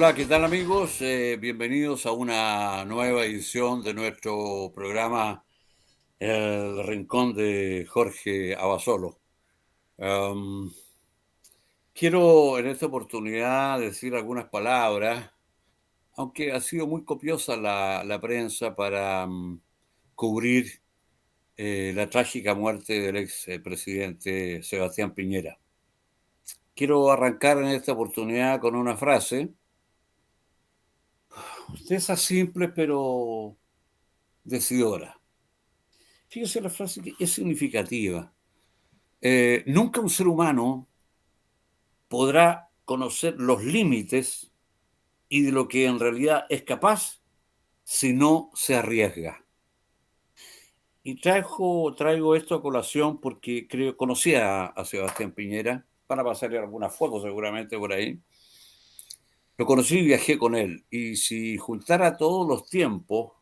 Hola, ¿qué tal amigos? Bienvenidos a una nueva edición de nuestro programa El Rincón de Jorge Abasolo. Am, Quiero en esta oportunidad decir algunas palabras, aunque ha sido muy copiosa la prensa para cubrir la trágica muerte del ex presidente Sebastián Piñera. Quiero arrancar en esta oportunidad con una frase, esa simple pero decidora. Fíjese la frase que es significativa. Nunca un ser humano podrá conocer los límites y de lo que en realidad es capaz si no se arriesga. Y traigo esto a colación porque conocí a Sebastián Piñera, para pasarle algunas fotos seguramente por ahí. Lo conocí y viajé con él. Y si juntara todos los tiempos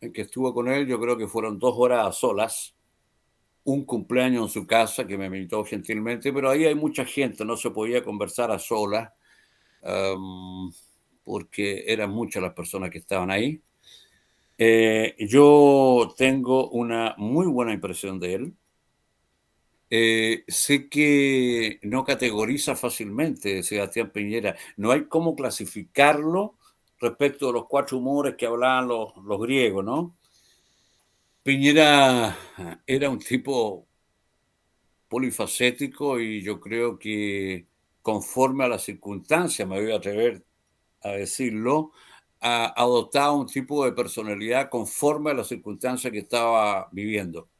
en que estuve con él, yo creo que fueron 2 horas a solas, un cumpleaños en su casa que me invitó gentilmente, pero ahí hay mucha gente, no se podía conversar a solas, um, porque eran muchas las personas que estaban ahí. Yo tengo una muy buena impresión de él. Sé que no categoriza fácilmente Sebastián Piñera. No hay cómo clasificarlo respecto de los 4 humores que hablaban los griegos, ¿no? Piñera era un tipo polifacético y yo creo que conforme a las circunstancias, me voy a atrever a decirlo, adoptaba un tipo de personalidad conforme a las circunstancias que estaba viviendo.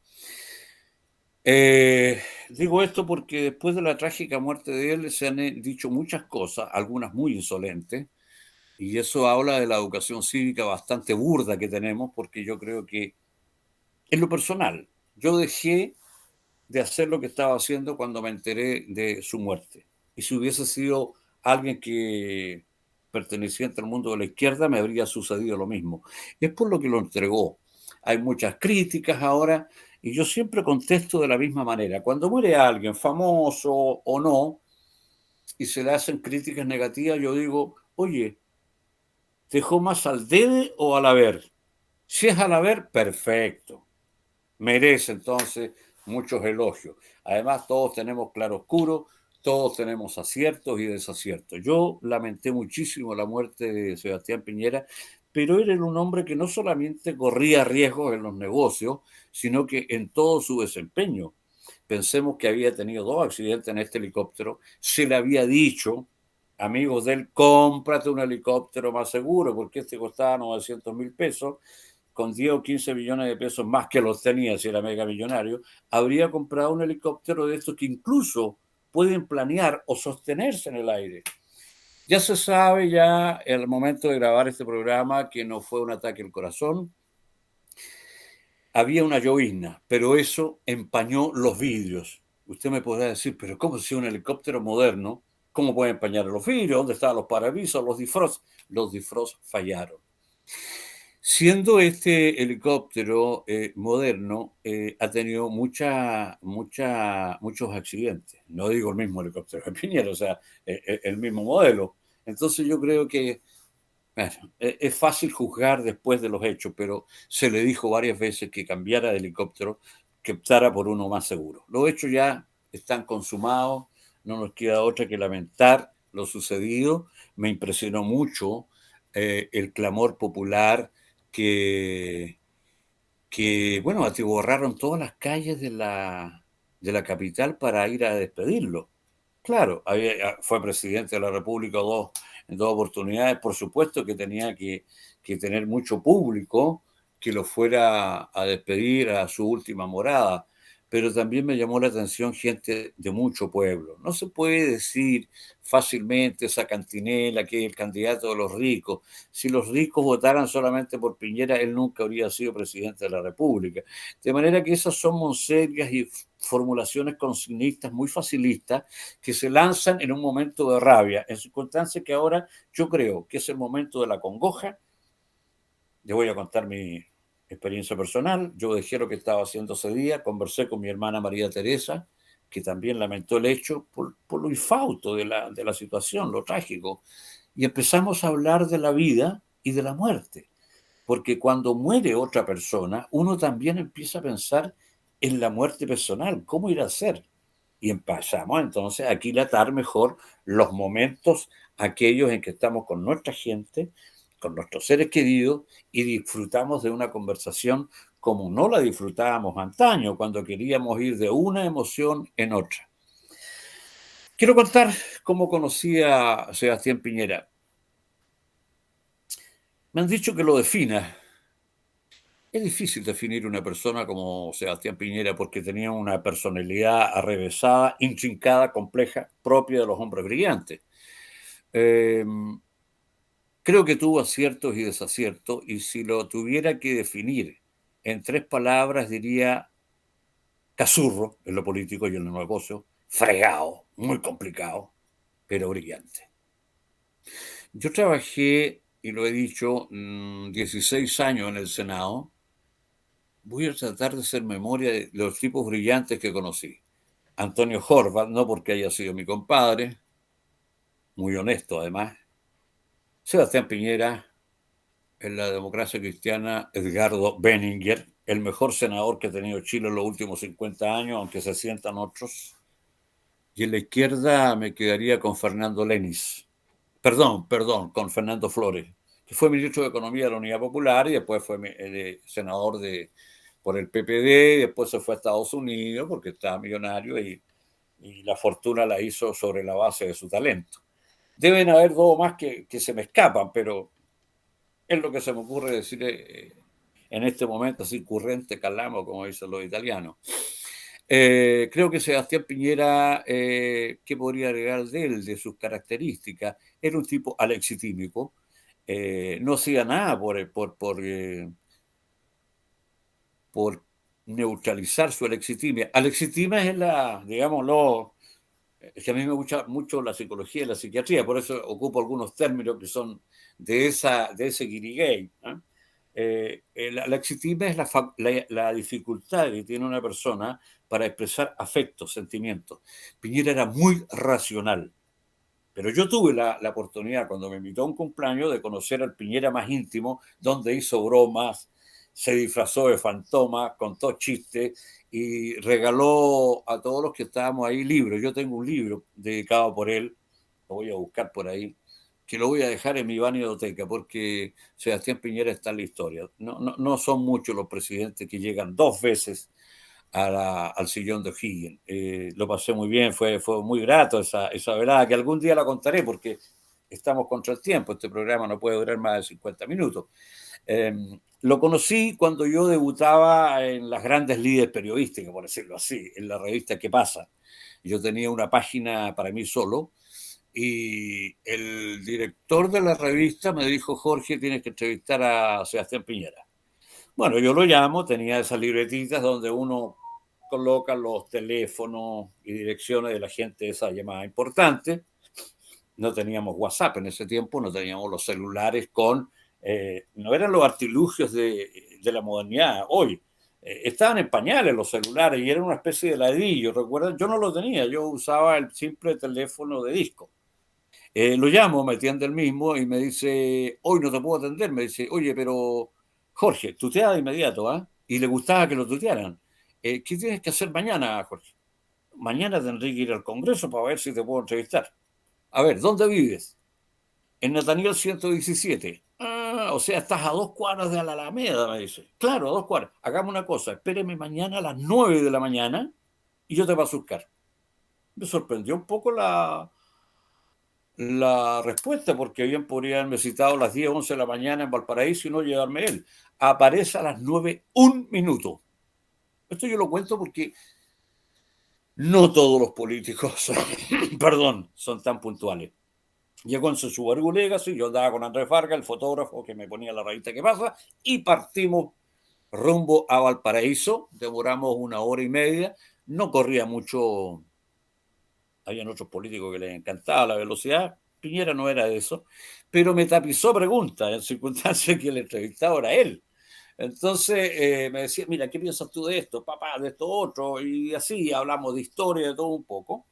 Digo esto porque después de la trágica muerte de él se han dicho muchas cosas, algunas muy insolentes, y eso habla de la educación cívica bastante burda que tenemos, porque yo creo que, en lo personal, yo dejé de hacer lo que estaba haciendo cuando me enteré de su muerte. Y si hubiese sido alguien que perteneciente al mundo de la izquierda, me habría sucedido lo mismo. Es por lo que lo entregó. Hay muchas críticas ahora y yo siempre contesto de la misma manera. Cuando muere alguien, famoso o no, y se le hacen críticas negativas, yo digo, oye, ¿dejó más al debe o al haber? Si es al haber, perfecto, merece entonces muchos elogios. Además, todos tenemos claroscuro, todos tenemos aciertos y desaciertos. Yo lamenté muchísimo la muerte de Sebastián Piñera, pero él era un hombre que no solamente corría riesgos en los negocios, sino que en todo su desempeño. Pensemos que había tenido 2 accidentes en este helicóptero, se le había dicho, amigos de él, cómprate un helicóptero más seguro, porque este costaba 900.000 pesos, con 10 o 15 millones de pesos más que los tenía si era mega millonario, habría comprado un helicóptero de estos que incluso pueden planear o sostenerse en el aire. Ya se sabe ya en el momento de grabar este programa que no fue un ataque al corazón, había una llovizna, pero eso empañó los vidrios. Usted me podrá decir, pero ¿cómo si un helicóptero moderno, cómo puede empañar los vidrios? ¿Dónde estaban los parabrisas, los defrost? Los defrost fallaron. Siendo este helicóptero moderno, ha tenido muchos accidentes. No digo el mismo helicóptero de Piñera, o sea, el mismo modelo. Entonces yo creo que bueno, es fácil juzgar después de los hechos, pero se le dijo varias veces que cambiara de helicóptero, que optara por uno más seguro. Los hechos ya están consumados, no nos queda otra que lamentar lo sucedido. Me impresionó mucho el clamor popular que, bueno, atiborraron todas las calles de la capital para ir a despedirlo. Claro, fue presidente de la República en 2 oportunidades, por supuesto que tenía que tener mucho público que lo fuera a despedir a su última morada, pero también me llamó la atención gente de mucho pueblo. No se puede decir fácilmente esa cantinela que es el candidato de los ricos. Si los ricos votaran solamente por Piñera, él nunca habría sido presidente de la República. De manera que esas son monsergas y formulaciones consignistas muy facilistas que se lanzan en un momento de rabia, en circunstancias que ahora yo creo que es el momento de la congoja. Le voy a contar mi experiencia personal. Yo dejé lo que estaba haciendo ese día, conversé con mi hermana María Teresa, que también lamentó el hecho por lo infausto de la situación, lo trágico. y empezamos a hablar de la vida y de la muerte. Porque cuando muere otra persona, uno también empieza a pensar en la muerte personal, cómo irá a ser. Y empezamos entonces a aquilatar mejor los momentos, aquellos en que estamos con nuestra gente, con nuestros seres queridos, y disfrutamos de una conversación como no la disfrutábamos antaño, cuando queríamos ir de una emoción en otra. Quiero contar cómo conocí a Sebastián Piñera. Me han dicho que lo defina. Es difícil definir una persona como Sebastián Piñera porque tenía una personalidad arrevesada, intrincada, compleja, propia de los hombres brillantes. Eh, Creo que tuvo aciertos y desaciertos, y si lo tuviera que definir en tres palabras, diría casurro en lo político y en los negocios, fregado, muy complicado, pero brillante. Yo trabajé, y lo he dicho, 16 años en el Senado. Voy a tratar de hacer memoria de los tipos brillantes que conocí. Antonio Horvath, no porque haya sido mi compadre, muy honesto además. Sebastián Piñera, en la democracia cristiana, Edgardo Benninger, el mejor senador que ha tenido Chile en los últimos 50 años, aunque se sientan otros. Y en la izquierda me quedaría con Fernando Lenis. Perdón, con Fernando Flores, que fue ministro de Economía de la Unidad Popular y después fue senador por el PPD, y después se fue a Estados Unidos porque estaba millonario y la fortuna la hizo sobre la base de su talento. Deben haber dos más que se me escapan, pero es lo que se me ocurre decir en este momento, así currente calamo, como dicen los italianos. Creo que Sebastián Piñera, ¿qué podría agregar de él, de sus características? Era un tipo alexitímico, no hacía nada por neutralizar su alexitimia. Alexitimia es digámoslo, es que a mí me gusta mucho la psicología y la psiquiatría, por eso ocupo algunos términos que son de ese guirigay, ¿no? La exitismo es la dificultad que tiene una persona para expresar afectos, sentimientos. Piñera era muy racional, pero yo tuve la oportunidad, cuando me invitó a un cumpleaños, de conocer al Piñera más íntimo, donde hizo bromas, se disfrazó de fantoma, contó chistes y regaló a todos los que estábamos ahí libros. Yo tengo un libro dedicado por él, lo voy a buscar por ahí, que lo voy a dejar en mi biblioteca porque Sebastián Piñera está en la historia. No son muchos los presidentes que llegan dos veces al sillón de O'Higgins. Lo pasé muy bien, fue muy grato esa velada, que algún día la contaré porque estamos contra el tiempo, este programa no puede durar más de 50 minutos. Eh, lo conocí cuando yo debutaba en las grandes líderes periodísticas, por decirlo así, en la revista ¿Qué pasa? Yo tenía una página para mí solo y el director de la revista me dijo: Jorge, tienes que entrevistar a Sebastián Piñera. Bueno, yo lo llamo, tenía esas libretitas donde uno coloca los teléfonos y direcciones de la gente de esa llamada importante. No teníamos WhatsApp en ese tiempo, no teníamos los celulares no eran los artilugios de la modernidad hoy. Estaban en pañales los celulares y eran una especie de ladrillo, ¿recuerdan? Yo no lo tenía, yo usaba el simple teléfono de disco. Lo llamo, me atiende el mismo y me dice: hoy no te puedo atender. Me dice: oye, pero Jorge, tutea de inmediato, ¿ah? Y le gustaba que lo tutearan. ¿Qué tienes que hacer mañana, Jorge? Mañana tendré que ir al Congreso para ver si te puedo entrevistar. A ver, ¿dónde vives? En Nathaniel 117. Ah, o sea, estás a 2 cuadras de la Alameda, me dice. Claro, a 2 cuadras. Hagamos una cosa, espéreme mañana a las 9 de la mañana y yo te paso a buscar. Me sorprendió un poco la respuesta, porque bien podría haberme citado a las 10, 11 de la mañana en Valparaíso y no llevarme él. Aparece a las 9, un minuto. Esto yo lo cuento porque no todos los políticos, perdón, son tan puntuales. Llegó en su Subaru Legacy, yo andaba con Andrés Vargas, el fotógrafo que me ponía la revista ¿Qué pasa? Y partimos rumbo a Valparaíso. Demoramos 1 hora y media. No corría mucho. Habían otros políticos que les encantaba la velocidad. Piñera no era de eso, pero me tapizó preguntas en circunstancias que el entrevistado era él. Entonces me decía: mira, ¿qué piensas tú de esto, papá, de esto otro? Y así hablamos de historia, de todo un poco.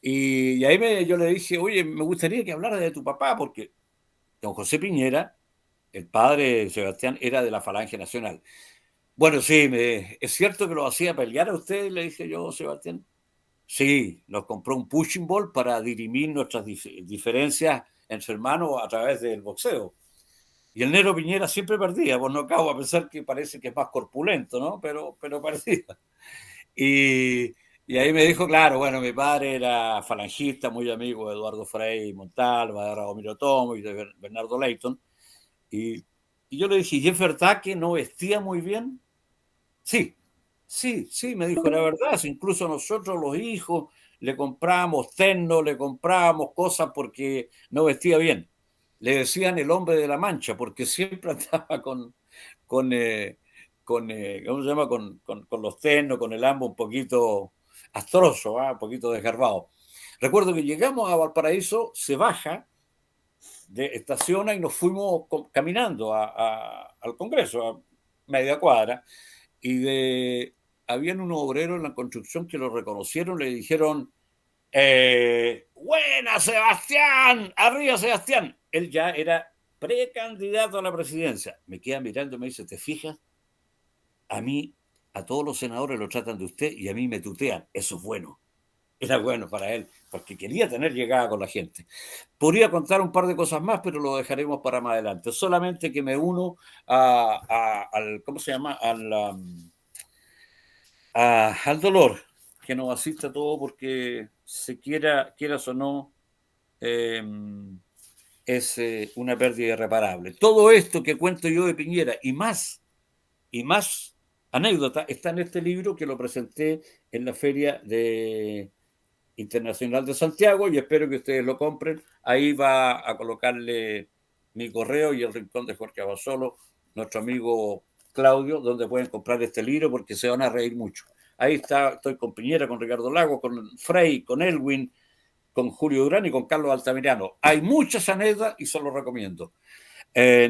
Y ahí yo le dije, oye, me gustaría que hablara de tu papá, porque don José Piñera, el padre de Sebastián, era de la Falange Nacional. Bueno, sí, es cierto que lo hacía pelear a usted, le dije yo, Sebastián. Sí, nos compró un punching ball para dirimir nuestras diferencias entre hermanos a través del boxeo. Y el Negro Piñera siempre perdía, pues no acabo a pensar que parece que es más corpulento, ¿no? Pero perdía. Y, y ahí me dijo, claro, bueno, mi padre era falangista, muy amigo de Eduardo Frei Montalva, de Ramiro Tomo y de Bernardo Leighton. Y, y yo le dije, ¿y es verdad que no vestía muy bien? Sí, sí, sí, me dijo, la verdad, si incluso nosotros los hijos le comprábamos terno, le comprábamos cosas porque no vestía bien. Le decían el hombre de la mancha, porque siempre andaba con, eh, ¿cómo se llama? Con los ternos, con el ambo un poquito astroso, ¿eh? Un poquito desgarbado. Recuerdo que llegamos a Valparaíso, se baja, estaciona y nos fuimos caminando al Congreso, a media cuadra, y habían unos obreros en la construcción que lo reconocieron, le dijeron, buena Sebastián, arriba Sebastián. Él ya era precandidato a la presidencia. Me queda mirando y me dice, ¿te fijas? A mí, a todos los senadores lo tratan de usted y a mí me tutean. Eso es bueno. Era bueno para él, porque quería tener llegada con la gente. Podría contar un par de cosas más, pero lo dejaremos para más adelante. Solamente que me uno al, ¿cómo se llama? Al dolor que nos asista a todo porque se quieras o no, eh, es una pérdida irreparable. Todo esto que cuento yo de Piñera y más anécdota está en este libro que lo presenté en la Feria Internacional de Santiago y espero que ustedes lo compren. Ahí va a colocarle mi correo y el rincón de Jorge Abasolo, nuestro amigo Claudio, donde pueden comprar este libro porque se van a reír mucho. Ahí está, estoy con Piñera, con Ricardo Lago, con Frei, con Elwin, con Julio Durán y con Carlos Altamirano. Hay muchas anécdotas y se los recomiendo.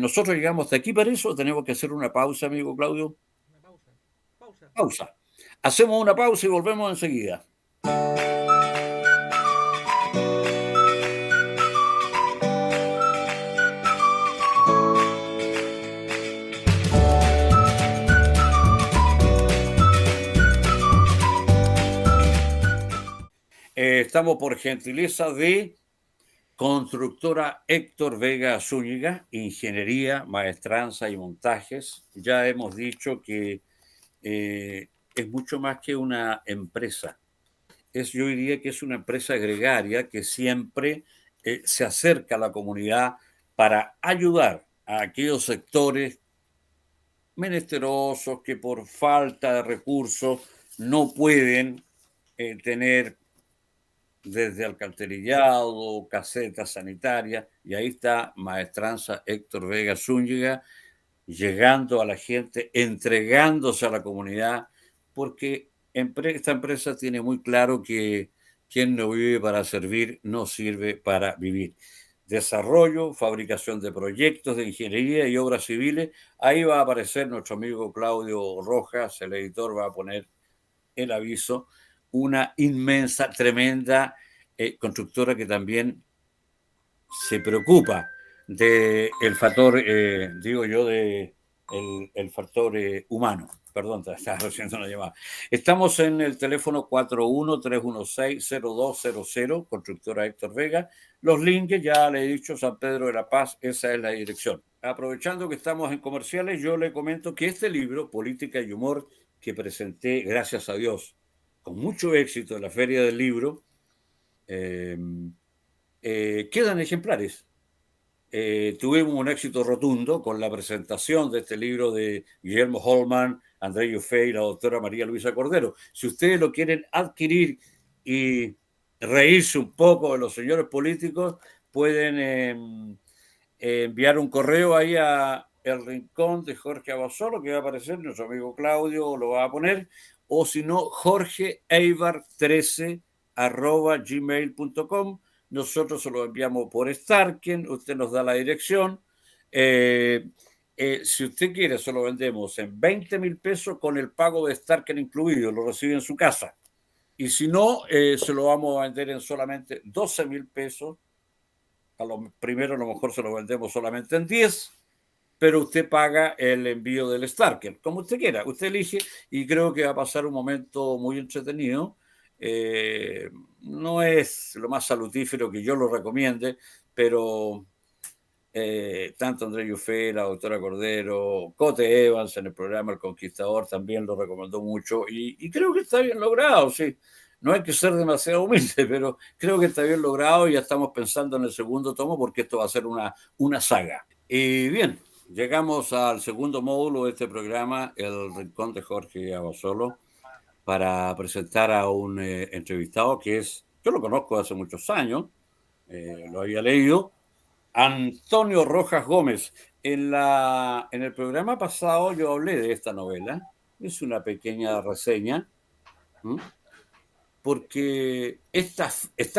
Nosotros llegamos hasta aquí para eso, tenemos que hacer una pausa, amigo Claudio. Una pausa. Pausa. Pausa. Hacemos una pausa y volvemos enseguida. Estamos por gentileza de Constructora Héctor Vega Zúñiga, Ingeniería, Maestranza y Montajes. Ya hemos dicho que es mucho más que una empresa. Yo diría que es una empresa gregaria que siempre se acerca a la comunidad para ayudar a aquellos sectores menesterosos que por falta de recursos no pueden tener desde alcantarillado, casetas sanitarias, y ahí está Maestranza Héctor Vega Zúñiga, llegando a la gente, entregándose a la comunidad, porque esta empresa tiene muy claro que quien no vive para servir no sirve para vivir. Desarrollo, fabricación de proyectos de ingeniería y obras civiles. Ahí va a aparecer nuestro amigo Claudio Rojas, el editor va a poner el aviso, una inmensa, tremenda constructora que también se preocupa del factor, digo yo, el factor humano. Perdón, estaba recibiendo una llamada. Estamos en el teléfono 41-316-0200, constructora Héctor Vega. Los links, ya le he dicho, San Pedro de la Paz, esa es la dirección. Aprovechando que estamos en comerciales, yo le comento que este libro, Política y Humor, que presenté, gracias a Dios, con mucho éxito en la Feria del Libro, eh, quedan ejemplares. Tuvimos un éxito rotundo con la presentación de este libro de Guillermo Holman, André Yufé y la doctora María Luisa Cordero. Si ustedes lo quieren adquirir y reírse un poco de los señores políticos, pueden enviar un correo ahí a el rincón de Jorge Abasolo, que va a aparecer, nuestro amigo Claudio lo va a poner, o si no, jorgeeibar13 gmail.com. Nosotros se lo enviamos por Starken, usted nos da la dirección. Si usted quiere, se lo vendemos en 20,000 pesos con el pago de Starken incluido, lo recibe en su casa. Y si no, se lo vamos a vender en solamente 12.000 pesos. Primero a lo mejor se lo vendemos solamente en 10, pero usted paga el envío del Starker, como usted quiera, usted elige y creo que va a pasar un momento muy entretenido. No es lo más salutífero que yo lo recomiende, pero tanto André Yufé, la doctora Cordero, Cote Evans en el programa El Conquistador también lo recomendó mucho y creo que está bien logrado, sí. No hay que ser demasiado humilde, pero creo que está bien logrado y ya estamos pensando en el segundo tomo porque esto va a ser una saga. Y bien, llegamos al segundo módulo de este programa, El Rincón de Jorge Abasolo, para presentar a un entrevistado que yo lo conozco hace muchos años, lo había leído, Antonio Rojas Gómez. En el programa pasado yo hablé de esta novela, es una pequeña reseña, ¿m? Porque está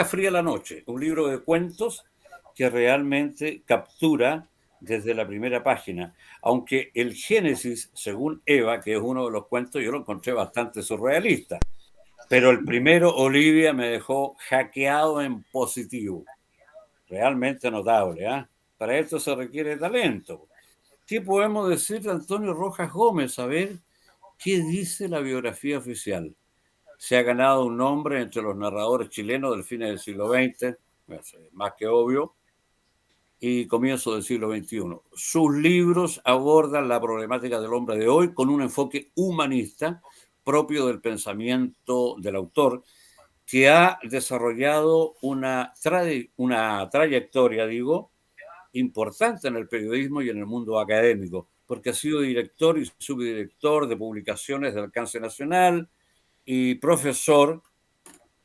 fría la noche, un libro de cuentos que realmente captura desde la primera página, aunque el Génesis, según Eva, que es uno de los cuentos, yo lo encontré bastante surrealista, pero el primero, Olivia, me dejó hackeado en positivo, realmente notable. ¿Eh? Para esto se requiere talento. ¿Qué podemos decir de Antonio Rojas Gómez? A ver, ¿qué dice la biografía oficial? Se ha ganado un nombre entre los narradores chilenos del fin del siglo XX, más que obvio, y comienzo del siglo XXI. Sus libros abordan la problemática del hombre de hoy con un enfoque humanista propio del pensamiento del autor, que ha desarrollado una trayectoria, digo, importante en el periodismo y en el mundo académico, porque ha sido director y subdirector de publicaciones de alcance nacional y profesor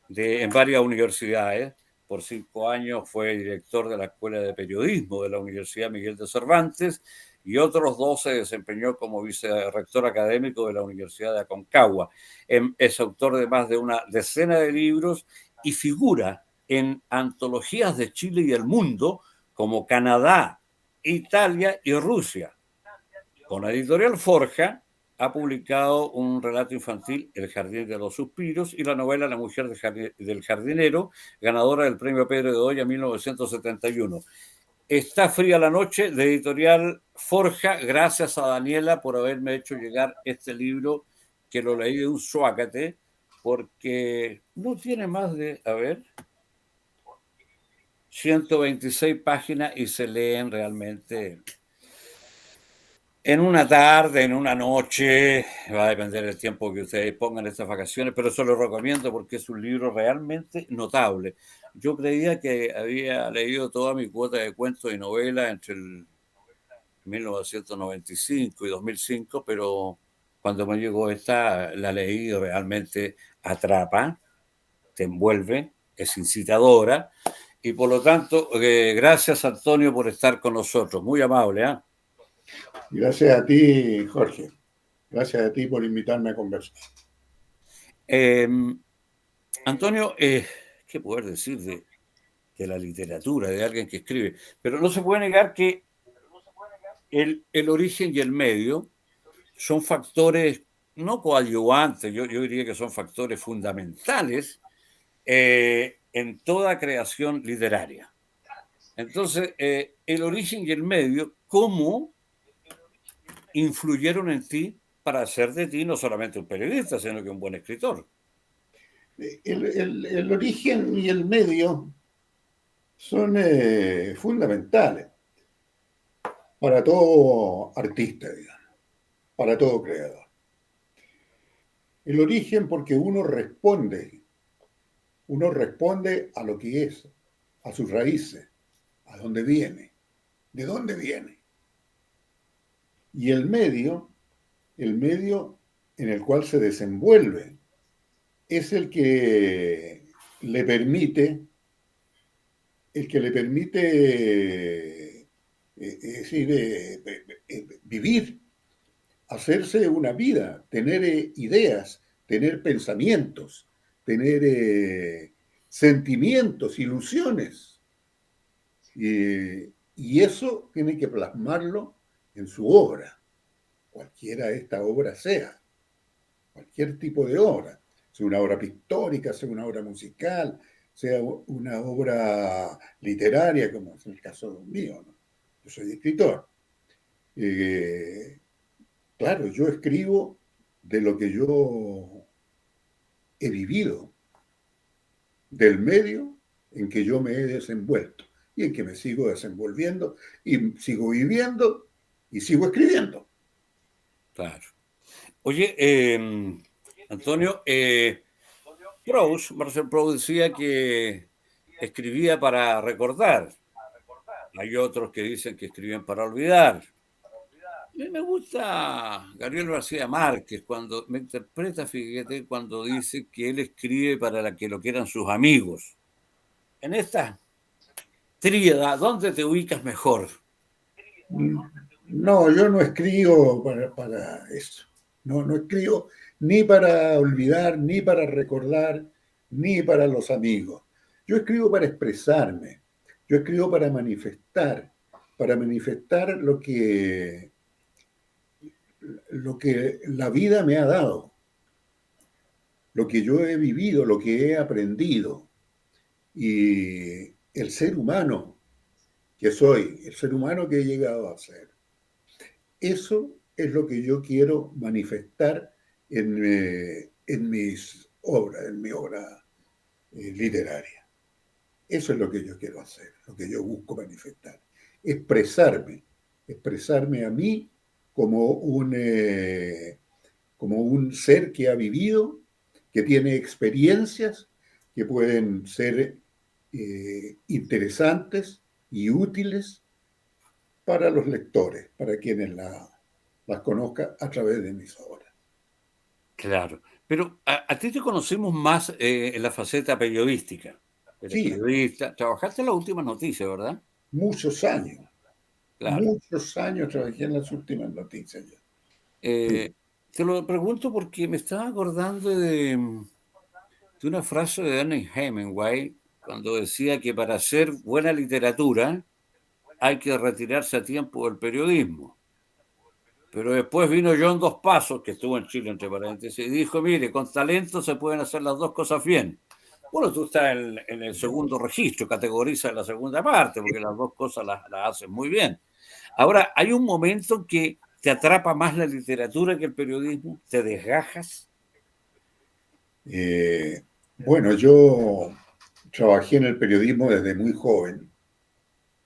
en varias universidades. Por 5 años fue director de la Escuela de Periodismo de la Universidad Miguel de Cervantes y otros 2 se desempeñó como vicerrector académico de la Universidad de Aconcagua. Es autor de más de una decena de libros y figura en antologías de Chile y el mundo como Canadá, Italia y Rusia. Con la editorial Forja ha publicado un relato infantil, El Jardín de los Suspiros, y la novela La Mujer del Jardinero, ganadora del Premio Pedro de Hoya 1971. Está fría la noche, de editorial Forja. Gracias a Daniela por haberme hecho llegar este libro, que lo leí de un suácate, porque no tiene más de, 126 páginas y se leen realmente en una tarde, en una noche. Va a depender del tiempo que ustedes pongan estas vacaciones, pero eso lo recomiendo porque es un libro realmente notable. Yo creía que había leído toda mi cuota de cuentos y novelas entre el 1995 y 2005, pero cuando me llegó esta, la leí y realmente atrapa, te envuelve, es incitadora, y por lo tanto, gracias Antonio por estar con nosotros, muy amable. ¿Eh? Gracias a ti, Jorge. Gracias a ti por invitarme a conversar. Antonio, ¿qué poder decir de la literatura, de alguien que escribe? Pero no se puede negar que el origen y el medio son factores no coadyuvantes, yo diría que son factores fundamentales en toda creación literaria. Entonces, el origen y el medio, ¿cómo influyeron en ti para hacer de ti no solamente un periodista, sino que un buen escritor? El origen y el medio son fundamentales para todo artista, digamos, para todo creador. El origen porque uno responde a lo que es, a sus raíces, a dónde viene, de dónde viene. Y el medio en el cual se desenvuelve, es le permite, el que le permite vivir, hacerse una vida, tener ideas, tener pensamientos, tener sentimientos, ilusiones. Y eso tiene que plasmarlo en su obra, cualquiera esta obra sea, cualquier tipo de obra. sea una obra pictórica, sea una obra musical, sea una obra literaria, como es el caso mío, ¿no? Yo soy escritor. Eh, claro, yo escribo de lo que yo he vivido, del medio en que yo me he desenvuelto y en que me sigo desenvolviendo y sigo viviendo y sigo escribiendo. Claro. Oye, Antonio, Marcel Proust decía que escribía para recordar. Hay otros que dicen que escriben para olvidar. A mí me gusta Gabriel García Márquez cuando me interpreta, fíjate, cuando dice que él escribe para que lo quieran sus amigos. En esta tríada, ¿dónde te ubicas mejor? No, yo no escribo para eso. No, no escribo ni para olvidar, ni para recordar, ni para los amigos. Yo escribo para expresarme. Yo escribo para manifestar lo que la vida me ha dado, lo que yo he vivido, lo que he aprendido. Y el ser humano que soy, el ser humano que he llegado a ser. Eso es lo que yo quiero manifestar en mis obras, en mi obra literaria. Eso es lo que yo quiero hacer, lo que yo busco manifestar. Expresarme, expresarme a mí como como un ser que ha vivido, que tiene experiencias que pueden ser interesantes y útiles para los lectores, para quienes las conozcan a través de mis obras. Claro, pero a ti te conocemos más en la faceta periodística. Eres Sí, periodista, trabajaste en las últimas noticias, ¿verdad? muchos Claro. años trabajé en las últimas noticias ya. Sí. Eh, Te lo pregunto porque me estaba acordando de una frase de Ernest Hemingway cuando decía que para hacer buena literatura hay que retirarse a tiempo del periodismo. Pero después vino John Dos Pasos, que estuvo en Chile, entre paréntesis, y dijo, mire, con talento se pueden hacer las dos cosas bien. Bueno, tú estás en el segundo registro, categoriza la segunda parte, porque las dos cosas las haces muy bien. Ahora, hay un momento en que te atrapa más la literatura que el periodismo, te desgajas. Eh, bueno, yo trabajé en el periodismo desde muy joven,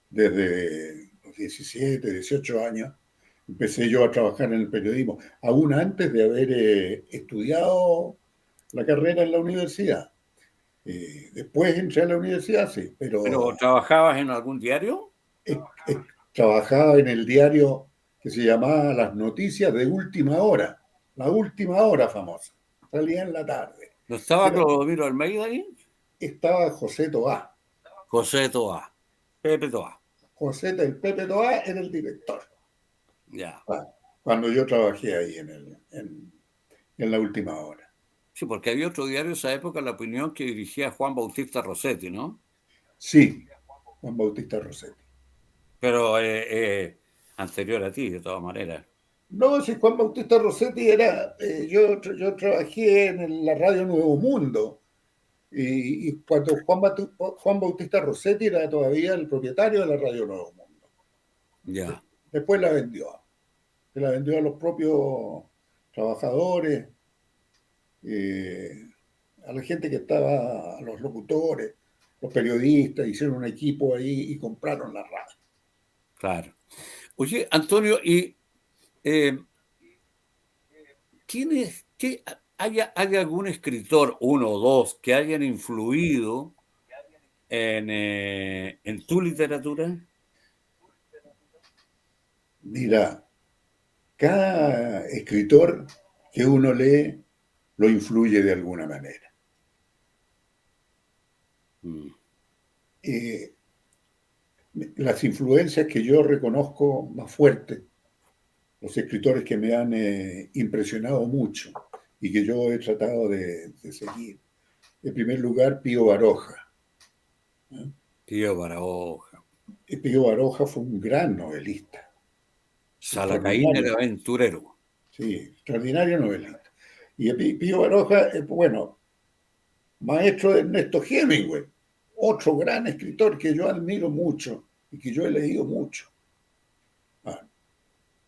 desde los 17, 18 años. Empecé yo a trabajar en el periodismo, aún antes de haber estudiado la carrera en la universidad. Después entré a la universidad, sí, ¿Pero pero trabajabas en algún diario? eh, eh, trabajaba en el diario que se llamaba Las Noticias de Última Hora, la Última Hora famosa. Salía en la tarde. ¿No estaba Era, Clodomiro Almeida ahí? estaba José Toá. José Toá, Pepe Toá, José del Pepe Toá era el director. ya. Cuando yo trabajé ahí en la Última Hora. Sí, porque había otro diario en esa época, La Opinión, que dirigía Juan Bautista Rossetti, ¿no? Sí, Juan Bautista Rossetti. Pero anterior a ti, de todas maneras. No, si Juan Bautista Rossetti era, yo trabajé en la radio Nuevo Mundo y cuando Juan Bautista Rossetti era todavía el propietario de la radio Nuevo Mundo. Ya, Después se la vendió a los propios trabajadores, eh, a la gente que estaba, a los locutores, los periodistas, hicieron un equipo ahí y compraron la radio. claro. Oye, Antonio, ¿y eh, hay algún escritor, uno o dos, que hayan influido en tu literatura? Mira, cada escritor que uno lee lo influye de alguna manera. Mm, Eh, las influencias que yo reconozco más fuertes, los escritores que me han impresionado mucho y que yo he tratado de seguir. En primer lugar, Pío Baroja. ¿Eh? Tío Barahoja. Pío Baroja fue un gran novelista, Salacaín extraordinario, era aventurero. sí, extraordinario novelista. Y Pío Baroja, bueno, maestro de Ernesto Hemingway, otro gran escritor que yo admiro mucho y que yo he leído mucho. Ah,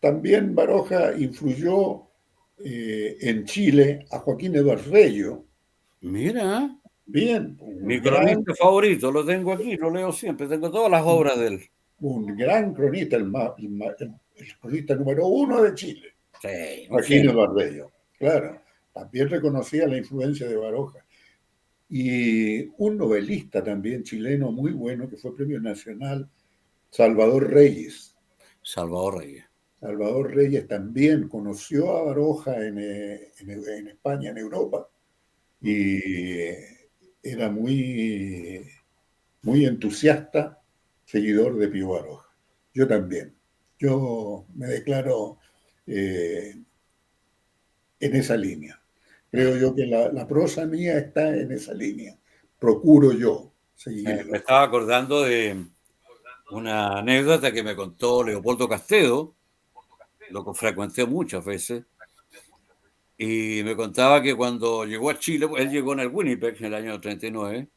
también Baroja influyó en Chile a Joaquín Eduardo Bello. Mira, Bien, mi cronista favorito, lo tengo aquí, lo leo siempre, tengo todas las obras de él. un gran cronista, el cronista número uno de Chile, Sí, un Joaquín genio. Eduardo Bello. Claro, también reconocía la influencia de Baroja. Y un novelista también chileno muy bueno que fue premio nacional, Salvador Reyes. Salvador Reyes. Salvador Reyes también conoció a Baroja en España, en Europa, y era muy entusiasta, seguidor de Pío Baroja. Yo también. Yo me declaro eh, en esa línea. Creo yo que la prosa mía está en esa línea. Procuro yo Me seguirla. estaba acordando de una anécdota que me contó Leopoldo Castedo, lo frecuenté muchas veces, y me contaba que cuando llegó a Chile, él llegó en el Winnipeg en el año 39,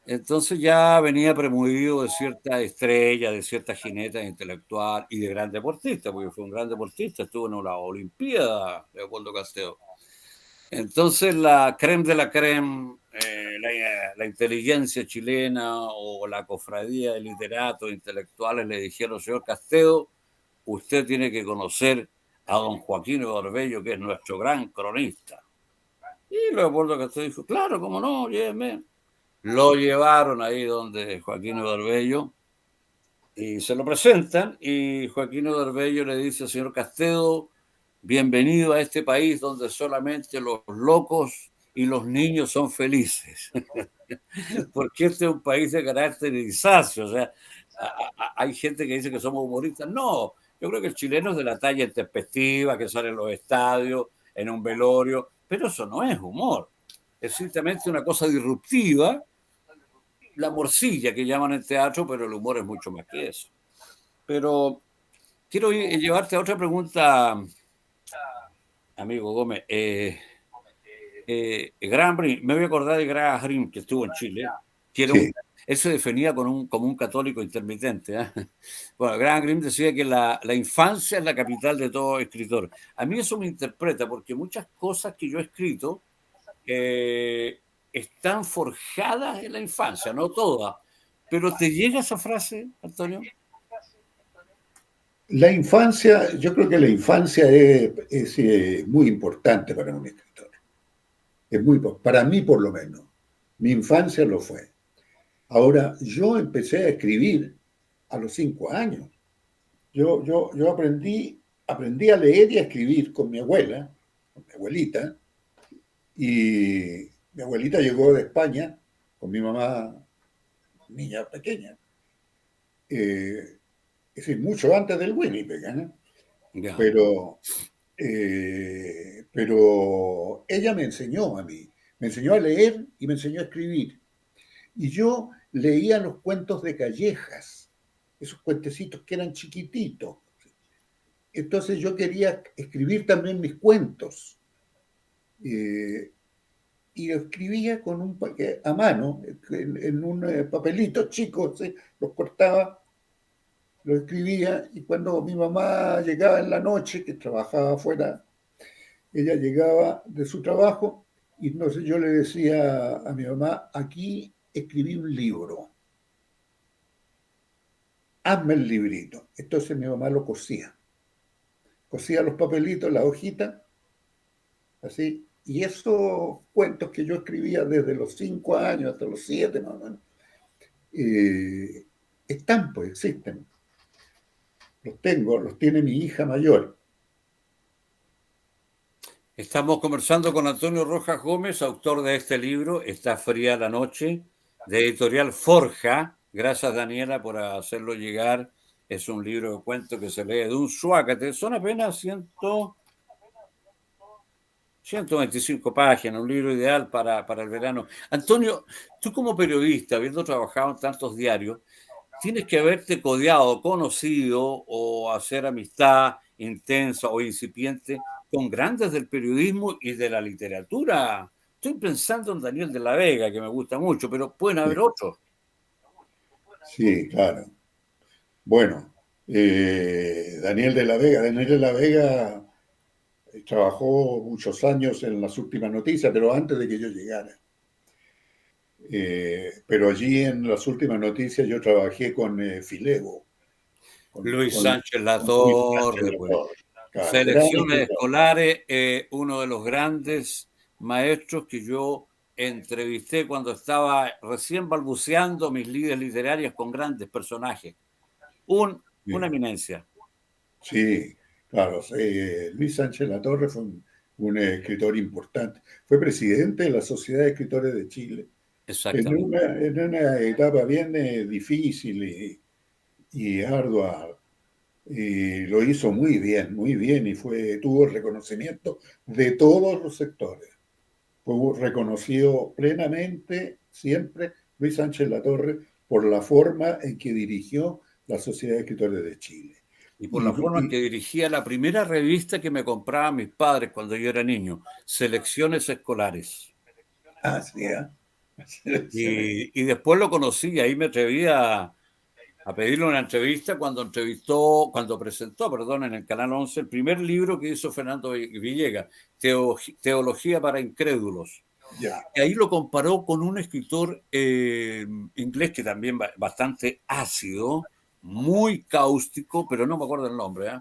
entonces ya venía premovido de cierta estrella, de cierta jineta intelectual y de gran deportista, porque fue un gran deportista, estuvo en la Olimpiada, Leopoldo Castedo. Entonces la creme de la creme, la inteligencia chilena o la cofradía de literatos intelectuales le dijeron, señor Castedo, usted tiene que conocer a don Joaquín Orbello, que es nuestro gran cronista. Y Leopoldo Castedo dijo, claro, cómo no, llévenme. Lo llevaron ahí donde Joaquín Orbello y se lo presentan y Joaquín Orbello le dice al señor Castedo, bienvenido a este país donde solamente los locos y los niños son felices. Porque este es un país de carácter grisáceo. O sea, hay gente que dice que somos humoristas. No, yo creo que el chileno es de la talla intempestiva, que sale en los estadios, en un velorio, pero eso no es humor. Es simplemente una cosa disruptiva, la morcilla que llaman en teatro, pero el humor es mucho más que eso. Pero quiero llevarte a otra pregunta, amigo Gómez. Graham Greene, me voy a acordar de Graham Greene, que estuvo en Chile, que era Sí, él se definía como un católico intermitente. ¿Eh? Bueno, Graham Greene decía que la infancia es la capital de todo escritor. A mí eso me interpreta, porque muchas cosas que yo he escrito eh, están forjadas en la infancia, no todas. Pero ¿te llega esa frase, Antonio? la infancia, yo creo que la infancia es muy importante para un escritor. Es muy, para mí por lo menos. Mi infancia lo fue. Ahora, yo empecé a escribir a los 5 años. Yo aprendí a leer y a escribir con mi abuela, con mi abuelita, y mi abuelita llegó de España con mi mamá, niña pequeña. Es decir, mucho antes del Winnipeg, ¿eh? Ya. Pero ella me enseñó a mí, me enseñó a leer y me enseñó a escribir. Y yo leía los cuentos de Callejas, esos cuentecitos que eran chiquititos. Entonces yo quería escribir también mis cuentos. Eh, y lo escribía con a mano, en un papelito chico, ¿sí? Los cortaba, lo escribía, y cuando mi mamá llegaba en la noche, que trabajaba afuera, ella llegaba de su trabajo, y entonces yo le decía a mi mamá, aquí escribí un libro, hazme el librito. Entonces mi mamá lo cosía los papelitos, la hojita, así, y esos cuentos que yo escribía desde los 5 años hasta los 7, más o menos, eh, están, pues existen. Los tengo, los tiene mi hija mayor. Estamos conversando con Antonio Rojas Gómez, autor de este libro, Está fría la noche, de editorial Forja. Gracias, Daniela, por hacerlo llegar. Es un libro de cuentos que se lee de un suácate. Son apenas 125 páginas, un libro ideal para el verano. Antonio, tú como periodista, habiendo trabajado en tantos diarios, tienes que haberte codeado, conocido o hacer amistad intensa o incipiente con grandes del periodismo y de la literatura. Estoy pensando en Daniel de la Vega, que me gusta mucho, pero pueden haber Sí, otros. sí, claro. Bueno, Daniel de la Vega trabajó muchos años en las últimas noticias, pero antes de que yo llegara. Pero allí en las últimas noticias yo trabajé con Filebo, Luis con Sánchez Luis Sánchez Latorre, pues. Latorre, claro, gran Selecciones escritor. escolares, uno de los grandes maestros que yo entrevisté cuando estaba recién balbuceando mis líderes literarias con grandes personajes. Una Sí, eminencia, sí, claro. Luis Sánchez Latorre fue un escritor importante. Fue presidente de la Sociedad de Escritores de Chile exactamente. en una etapa bien difícil y ardua. Y lo hizo muy bien, y tuvo el reconocimiento de todos los sectores. Fue reconocido plenamente siempre Luis Sánchez Latorre por la forma en que dirigió la Sociedad de Escritores de Chile. Y por la forma en Y, que dirigía la primera revista que me compraban mis padres cuando yo era niño, Selecciones Escolares. así, ¿eh? Y después lo conocí y ahí me atreví a pedirle una entrevista cuando presentó, perdón, en el Canal 11 el primer libro que hizo Fernando Villegas, Teología para Incrédulos. Ya, Y ahí lo comparó con un escritor inglés que también bastante ácido, muy cáustico, pero no me acuerdo el nombre, ¿eh?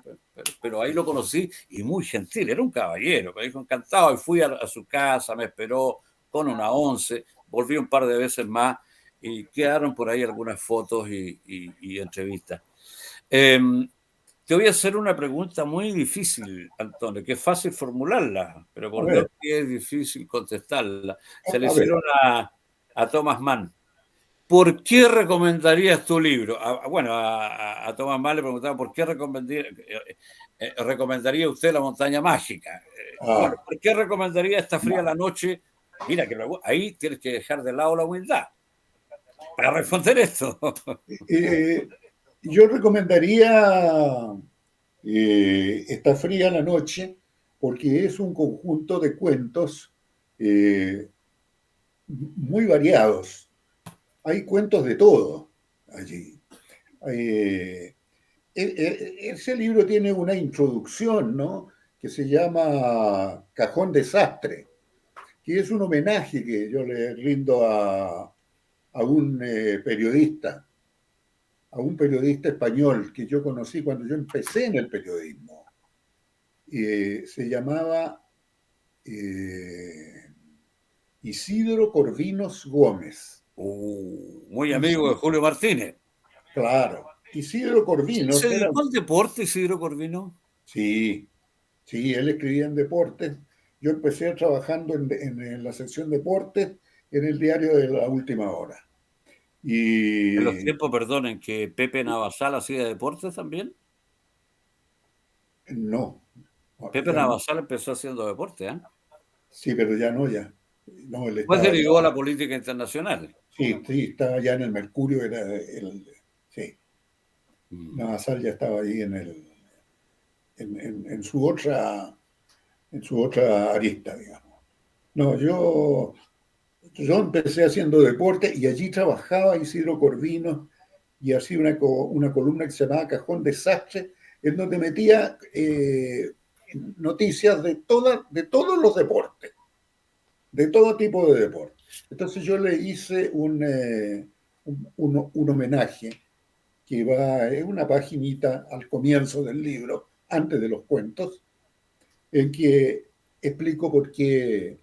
Pero ahí lo conocí y muy gentil, era un caballero, me dijo encantado y fui a su casa, me esperó con una once, volví un par de veces más y quedaron por ahí algunas fotos y entrevistas. Eh, Te voy a hacer una pregunta muy difícil, Antonio, que es fácil formularla, pero a por Dios ver, que es difícil contestarla. Se le a ver. hicieron a Thomas Mann. ¿Por qué recomendarías tu libro? Bueno, a Thomas Mann le preguntaba por qué recomendaría usted La Montaña Mágica. Bueno, Ah, ¿por qué recomendaría Esta fría la noche? Mira, que ahí tienes que dejar de lado la humildad para responder esto. eh, yo recomendaría Está fría la noche porque es un conjunto de cuentos eh, muy variados. Hay cuentos de todo allí. Ese libro tiene una introducción, ¿no? Que se llama Cajón Desastre, que es un homenaje que yo le rindo a un periodista español que yo conocí cuando yo empecé en el periodismo. Se llamaba eh, Isidro Corvinos Gómez. Muy amigo de Isidro, Julio Martínez. claro, Isidro ¿Se Corvinos era, dedicó al deporte, Isidro Corvino? sí, sí, él escribía en deportes. Yo empecé trabajando en la sección deportes en el diario de la última hora. En los Y tiempos, perdón, en que Pepe Navasal hacía deportes también. no, Pepe ya no, Navasal empezó haciendo deporte, ¿eh? sí, pero ya no, ya. No, él Después estaba ya, derivó a la política internacional. sí, sí, estaba ya en el Mercurio, sí, Mm. Navasal ya estaba ahí en en su otra arista, digamos. No, yo empecé haciendo deporte y allí trabajaba Isidro Corvino y hacía una columna que se llamaba Cajón Desastre, en donde metía noticias de todos los deportes, de todo tipo de deportes. Entonces yo le hice un homenaje que va en una paginita al comienzo del libro, antes de los cuentos, en que explico por qué,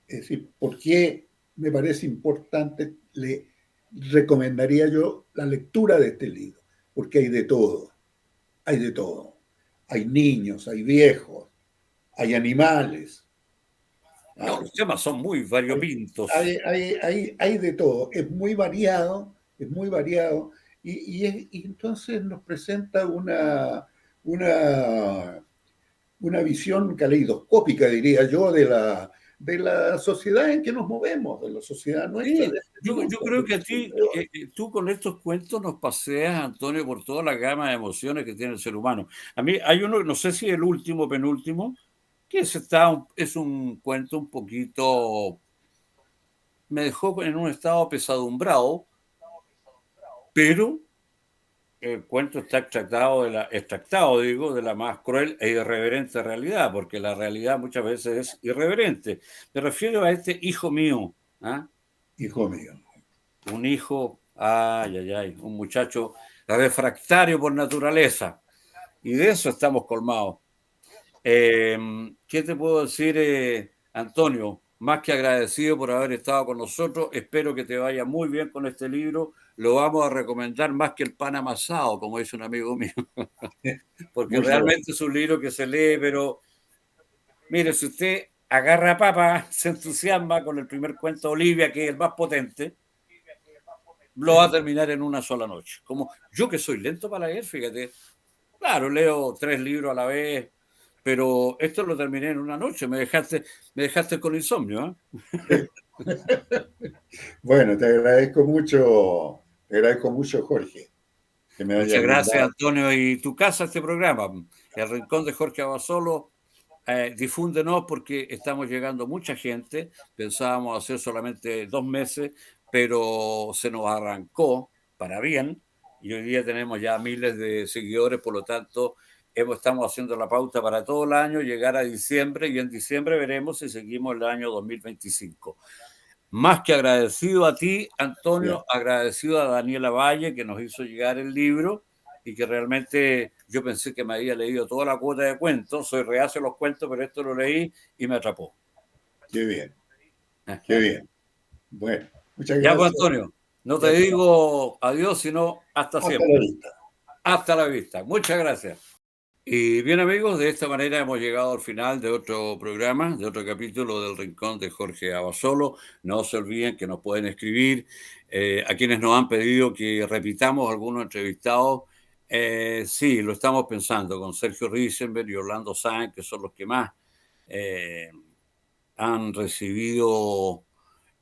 es decir, por qué me parece importante, le recomendaría yo la lectura de este libro, porque hay de todo, hay de todo. Hay niños, hay viejos, hay animales, No, ¿ah? los temas son muy variopintos. Hay de todo, es muy variado, y entonces nos presenta una, una visión caleidoscópica, diría yo, de la sociedad en que nos movemos, de la sociedad nuestra. Sí, De este yo mundo, creo que a del ti, de hoy. tú con estos cuentos nos paseas, Antonio, por toda la gama de emociones que tiene el ser humano. A mí hay uno, no sé si el último o penúltimo, que es un cuento un poquito, me dejó en un estado apesadumbrado, pero el cuento está extractado, digo, de la más cruel e irreverente realidad, porque la realidad muchas veces es irreverente. Me refiero a este hijo mío, ¿ah? Hijo mío. Un hijo, ay, ay, ay, un muchacho refractario por naturaleza. Y de eso estamos colmados. ¿Qué te puedo decir, Antonio? Más que agradecido por haber estado con nosotros. Espero que te vaya muy bien con este libro. Lo vamos a recomendar más que el pan amasado, como dice un amigo mío, porque Muchas gracias. realmente es un libro que se lee, pero mire, si usted agarra papa, se entusiasma con el primer cuento de Olivia, que es el más potente, lo va a terminar en una sola noche. Como yo que soy lento para leer, fíjate. Claro, leo 3 libros a la vez, pero esto lo terminé en una noche. Me dejaste con insomnio, ¿eh? Bueno, te agradezco mucho, Jorge, que me Muchas hayas gracias, brindado. Antonio. Y tu casa, este programa, El Rincón de Jorge Abasolo, difúndenos porque estamos llegando mucha gente. Pensábamos hacer solamente 2 meses, pero se nos arrancó para bien y hoy día tenemos ya miles de seguidores, por lo tanto, estamos haciendo la pauta para todo el año, llegar a diciembre y en diciembre veremos si seguimos el año 2025. Más que agradecido a ti, Bien. Antonio, agradecido a Daniela Valle que nos hizo llegar el libro y que realmente yo pensé que me había leído toda la cuota de cuentos, soy reacio a los cuentos, pero esto lo leí y me atrapó. Qué bien, qué bien. Bueno, muchas Ya pues, gracias. Antonio, no te Ya está. digo adiós, sino hasta Hasta la siempre. vista. Hasta la vista. Muchas gracias. Y bien amigos, de esta manera hemos llegado al final de otro programa, de otro capítulo del Rincón de Jorge Abasolo. No se olviden que nos pueden escribir a quienes nos han pedido que repitamos algunos entrevistados. Sí, lo estamos pensando con Sergio Risenberg y Orlando Sáenz, que son los que más eh, han recibido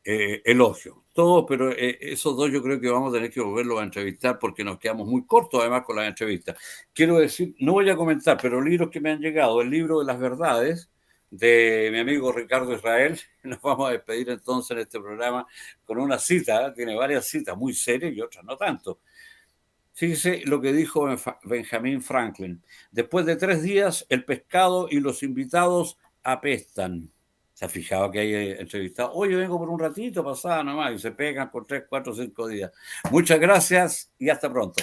elogio. Todos, pero esos dos yo creo que vamos a tener que volverlos a entrevistar porque nos quedamos muy cortos además con las entrevistas. Quiero decir, no voy a comentar, pero libros que me han llegado, el libro de las verdades de mi amigo Ricardo Israel, nos vamos a despedir entonces en este programa con una cita, tiene varias citas muy serias y otras no tanto. Fíjese lo que dijo Benjamin Franklin. Después de 3 días, el pescado y los invitados apestan. ¿Se ha fijado que hay entrevistados? Oye, vengo por un ratito, pasada nomás, y se pegan por 3, 4, 5 días. Muchas gracias y hasta pronto.